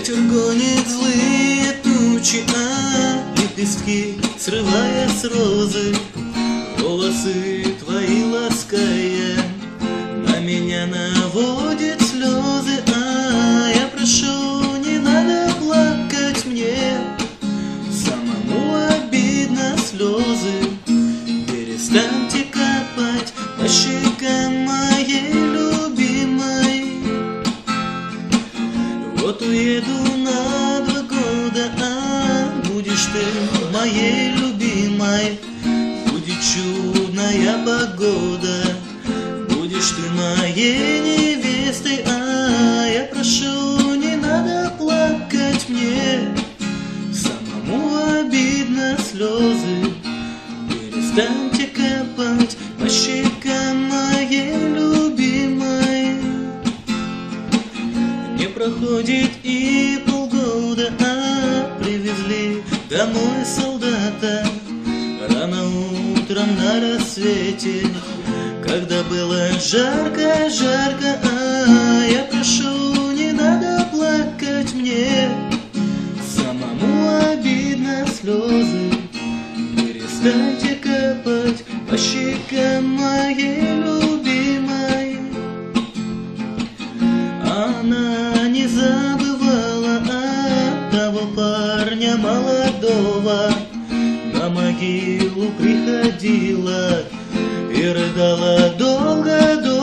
Ветер гонит злые тучи, лепестки срывая с розы. Волосы твои лаская, на меня наводит слезы. Я прошу, не надо плакать мне, самому обидно слезы. Перестаньте капать по щекам моей любимой. Вот уеду на 2 года, будешь ты моей любимой. Будет чудная погода, будешь ты моей невестой. Я прошу, не надо плакать мне, самому обидно слезы. Перестаньте капать по щекам моей любимой. Не проходит и полгода, привезли домой солдата. Рано утром на рассвете, когда было жарко-жарко. Я прошу, не надо плакать мне, самому обидно слезы. Перестаньте капать по щекам моей любимой. Она не забывала того парня молодого, на могилу приходила и рыдала долго-долго.